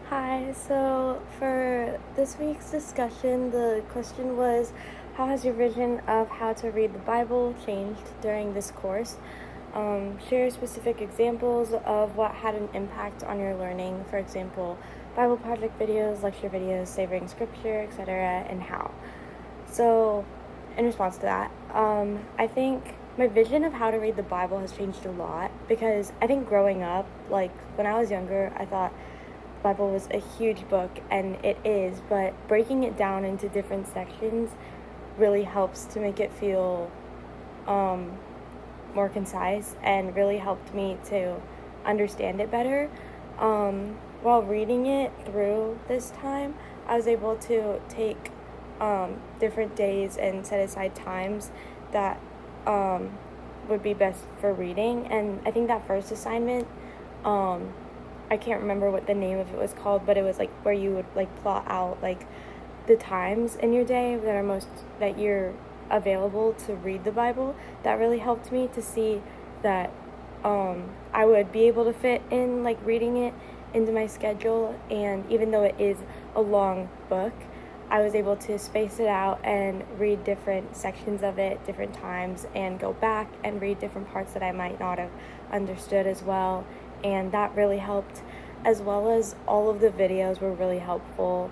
Hi, so for this week's discussion, the question was, how has your vision of how to read the Bible changed during this course? Share specific examples of what had an impact on your learning, for example, Bible project videos, lecture videos, savoring scripture, etc., and how. So, in response to that, I think my vision of how to read the Bible has changed a lot because I think growing up, like when I was younger, I thought the Bible was a huge book, and it is, but breaking it down into different sections really helps to make it feel more concise and really helped me to understand it better. While reading it through this time, I was able to take different days and set aside times that would be best for reading. And I think that first assignment, I can't remember what the name of it was called, but it was like where you would like plot out like the times in your day that you're available to read the Bible. That really helped me to see that I would be able to fit in like reading it into my schedule, and even though it is a long book, I was able to space it out and read different sections of it different times and go back and read different parts that I might not have understood as well, and that really helped, as well as all of the videos were really helpful.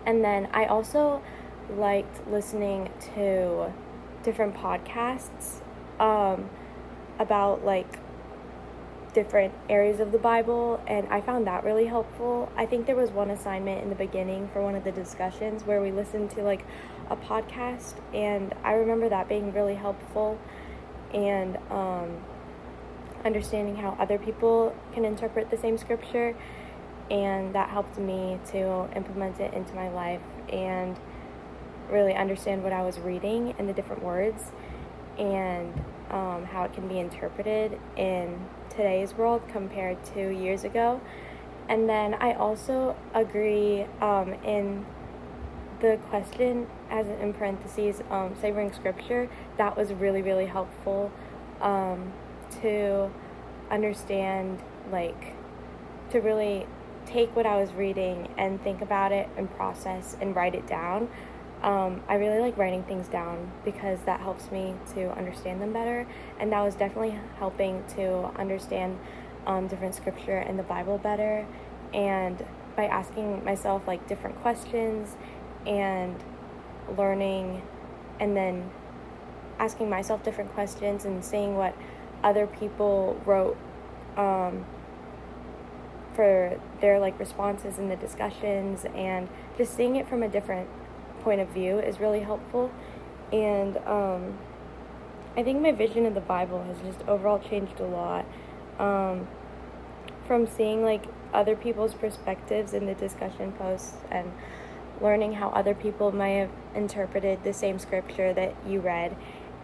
And then I also liked listening to different podcasts about like different areas of the Bible, and I found that really helpful. I think there was one assignment in the beginning for one of the discussions where we listened to like a podcast, and I remember that being really helpful, and understanding how other people can interpret the same scripture, and that helped me to implement it into my life and really understand what I was reading and the different words, and how it can be interpreted in today's world compared to years ago. And then I also agree in the question, as in parentheses, savoring scripture, that was really, really helpful to understand, like, to really take what I was reading and think about it and process and write it down. I really like writing things down because that helps me to understand them better, and that was definitely helping to understand different scripture in the Bible better, and by asking myself like different questions and learning, and then asking myself different questions and seeing what other people wrote for their like responses in the discussions, and just seeing it from a different point of view is really helpful. And I think my vision of the Bible has just overall changed a lot, from seeing like other people's perspectives in the discussion posts and learning how other people might have interpreted the same scripture that you read,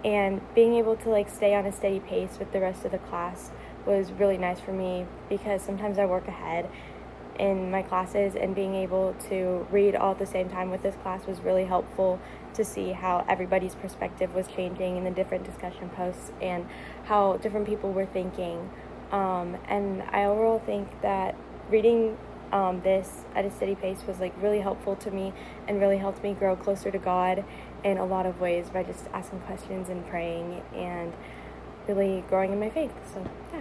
and being able to like stay on a steady pace with the rest of the class was really nice for me, because sometimes I work ahead in my classes, and being able to read all at the same time with this class was really helpful to see how everybody's perspective was changing in the different discussion posts and how different people were thinking. And I overall think that reading this at a steady pace was like really helpful to me and really helped me grow closer to God in a lot of ways by just asking questions and praying and really growing in my faith. So yeah.